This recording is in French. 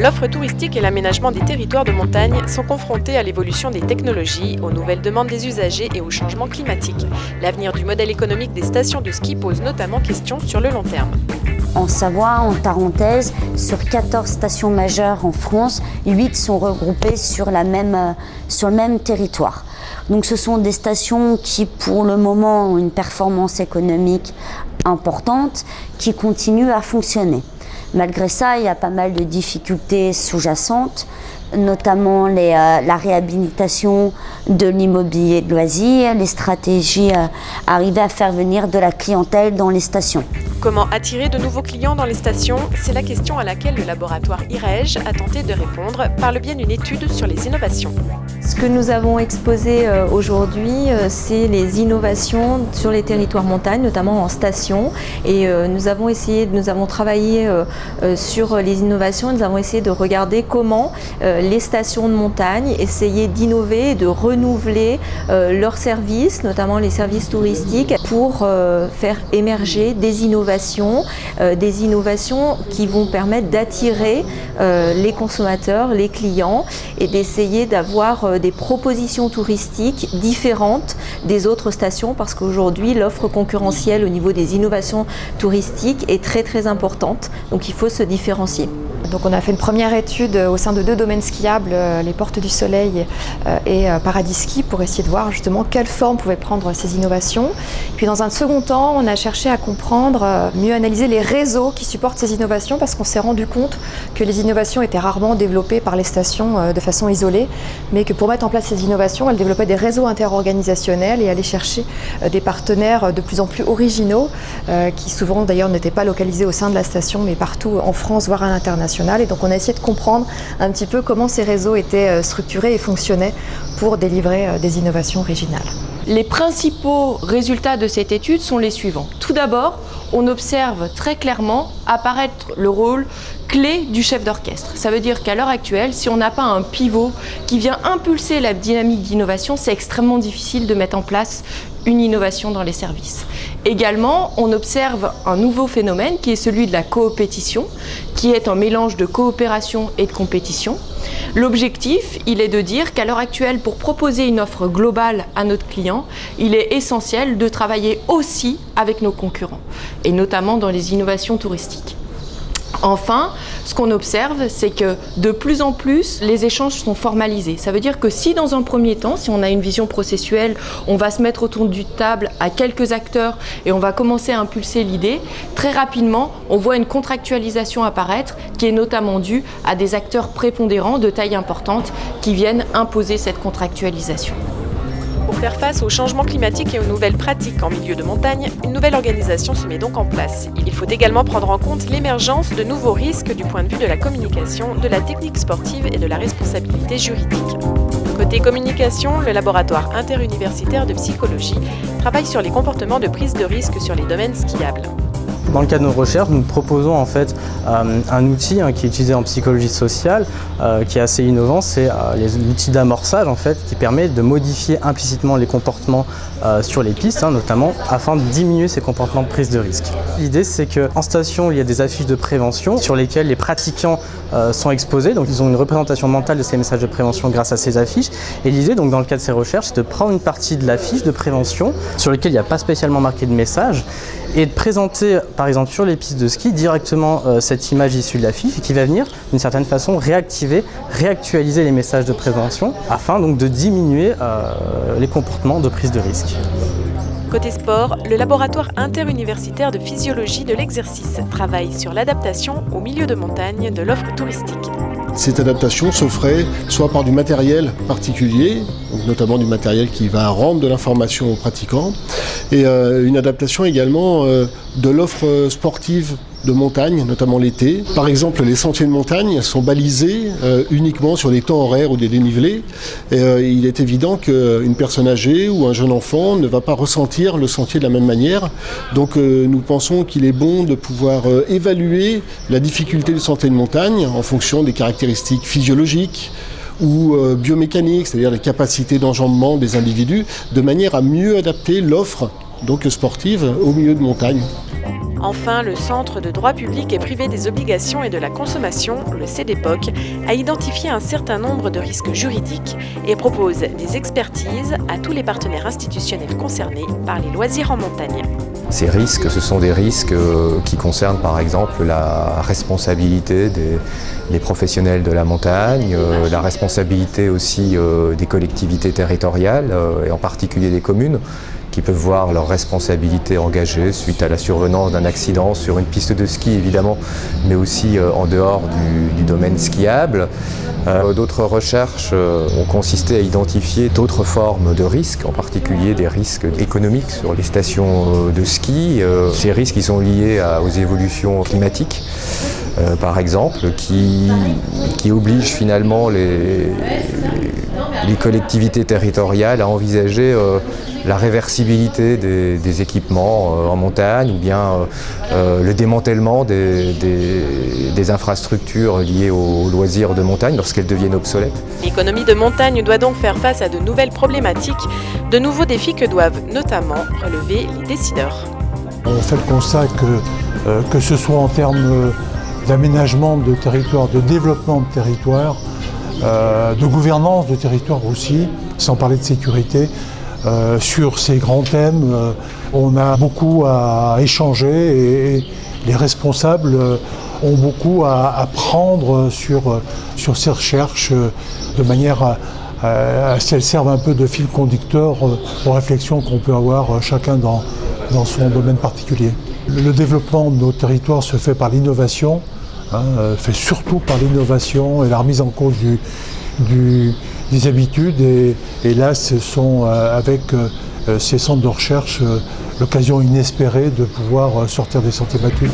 L'offre touristique et l'aménagement des territoires de montagne sont confrontés à l'évolution des technologies, aux nouvelles demandes des usagers et au changement climatique. L'avenir du modèle économique des stations de ski pose notamment question sur le long terme. En Savoie, en Tarentaise, sur 14 stations majeures en France, 8 sont regroupées sur le même territoire. Donc ce sont des stations qui, pour le moment, ont une performance économique importante, qui continuent à fonctionner. Malgré ça, il y a pas mal de difficultés sous-jacentes, notamment la réhabilitation de l'immobilier de loisirs, les stratégies arriver à faire venir de la clientèle dans les stations. Comment attirer de nouveaux clients dans les stations? C'est la question à laquelle le laboratoire IREG a tenté de répondre par le biais d'une étude sur les innovations. Ce que nous avons exposé aujourd'hui, c'est les innovations sur les territoires montagnes, notamment en station. Et nous avons travaillé sur les innovations, nous avons essayé de regarder comment les stations de montagne essayaient d'innover et de renouveler leurs services, notamment les services touristiques, pour faire émerger des innovations qui vont permettre d'attirer les consommateurs, les clients et d'essayer d'avoir des propositions touristiques différentes des autres stations parce qu'aujourd'hui l'offre concurrentielle au niveau des innovations touristiques est très très importante, donc il faut se différencier. Donc on a fait une première étude au sein de 2 domaines skiables, les Portes du Soleil et Paradis Ski, pour essayer de voir justement quelle forme pouvaient prendre ces innovations. Puis dans un second temps, on a cherché à comprendre, mieux analyser les réseaux qui supportent ces innovations parce qu'on s'est rendu compte que les innovations étaient rarement développées par les stations de façon isolée, mais que pour mettre en place ces innovations, elles développaient des réseaux interorganisationnels et allaient chercher des partenaires de plus en plus originaux qui souvent d'ailleurs n'étaient pas localisés au sein de la station mais partout en France, voire à l'international. Et donc on a essayé de comprendre un petit peu comment ces réseaux étaient structurés et fonctionnaient pour délivrer des innovations originales. Les principaux résultats de cette étude sont les suivants. Tout d'abord, on observe très clairement apparaître le rôle clé du chef d'orchestre. Ça veut dire qu'à l'heure actuelle, si on n'a pas un pivot qui vient impulser la dynamique d'innovation, c'est extrêmement difficile de mettre en place une innovation dans les services. Également, on observe un nouveau phénomène qui est celui de la coopétition, qui est un mélange de coopération et de compétition. L'objectif, il est de dire qu'à l'heure actuelle, pour proposer une offre globale à notre client, il est essentiel de travailler aussi avec nos concurrents, et notamment dans les innovations touristiques. Enfin, ce qu'on observe, c'est que de plus en plus, les échanges sont formalisés. Ça veut dire que si dans un premier temps, si on a une vision processuelle, on va se mettre autour d'une table à quelques acteurs et on va commencer à impulser l'idée, très rapidement, on voit une contractualisation apparaître qui est notamment due à des acteurs prépondérants de taille importante qui viennent imposer cette contractualisation. Pour faire face au changement climatique et aux nouvelles pratiques en milieu de montagne, une nouvelle organisation se met donc en place. Il faut également prendre en compte l'émergence de nouveaux risques du point de vue de la communication, de la technique sportive et de la responsabilité juridique. Côté communication, le laboratoire interuniversitaire de psychologie travaille sur les comportements de prise de risque sur les domaines skiables. Dans le cadre de nos recherches, nous proposons en fait un outil qui est utilisé en psychologie sociale, qui est assez innovant, c'est l'outil d'amorçage en fait, qui permet de modifier implicitement les comportements sur les pistes, notamment afin de diminuer ces comportements de prise de risque. L'idée c'est qu'en station, il y a des affiches de prévention sur lesquelles les pratiquants sont exposés, donc ils ont une représentation mentale de ces messages de prévention grâce à ces affiches. Et l'idée, donc dans le cadre de ces recherches, c'est de prendre une partie de l'affiche de prévention sur laquelle il n'y a pas spécialement marqué de message et de présenter par exemple sur les pistes de ski directement cette image issue de l'affiche qui va venir d'une certaine façon réactualiser les messages de prévention afin donc de diminuer les comportements de prise de risque. Côté sport, le laboratoire interuniversitaire de physiologie de l'exercice travaille sur l'adaptation au milieu de montagne de l'offre touristique. Cette adaptation se ferait soit par du matériel particulier, donc notamment du matériel qui va rendre de l'information aux pratiquants, et une adaptation également de l'offre sportive de montagne, notamment l'été. Par exemple, les sentiers de montagne sont balisés uniquement sur les temps horaires ou des dénivelés. Et, il est évident qu'une personne âgée ou un jeune enfant ne va pas ressentir le sentier de la même manière. Donc nous pensons qu'il est bon de pouvoir évaluer la difficulté du sentier de montagne en fonction des caractéristiques physiologiques ou biomécaniques, c'est-à-dire les capacités d'enjambement des individus, de manière à mieux adapter l'offre donc sportive au milieu de montagne. Enfin, le Centre de droit public et privé des obligations et de la consommation, le CDPOC, a identifié un certain nombre de risques juridiques et propose des expertises à tous les partenaires institutionnels concernés par les loisirs en montagne. Ces risques, ce sont des risques qui concernent par exemple la responsabilité des professionnels de la montagne, la responsabilité aussi des collectivités territoriales et en particulier des communes qui peuvent voir leur responsabilité engagée suite à la survenance d'un accident sur une piste de ski évidemment, mais aussi en dehors du domaine skiable. D'autres recherches ont consisté à identifier d'autres formes de risques, en particulier des risques économiques sur les stations de ski. Ces risques qui sont liés aux évolutions climatiques, par exemple, qui obligent finalement les collectivités territoriales à envisager la réversibilité des équipements en montagne ou bien le démantèlement des infrastructures liées aux loisirs de montagne lorsqu'elles deviennent obsolètes. L'économie de montagne doit donc faire face à de nouvelles problématiques, de nouveaux défis que doivent notamment relever les décideurs. On fait le constat que ce soit en termes d'aménagement de territoire, de développement de territoire, de gouvernance de territoire aussi, sans parler de sécurité. Sur ces grands thèmes, on a beaucoup à échanger et les responsables ont beaucoup à prendre sur ces recherches de manière à ce qu'elles servent un peu de fil conducteur aux réflexions qu'on peut avoir chacun dans son domaine particulier. Le développement de nos territoires se fait par l'innovation, fait surtout par l'innovation et la remise en cause des habitudes et là ce sont avec ces centres de recherche l'occasion inespérée de pouvoir sortir des sentiers battus.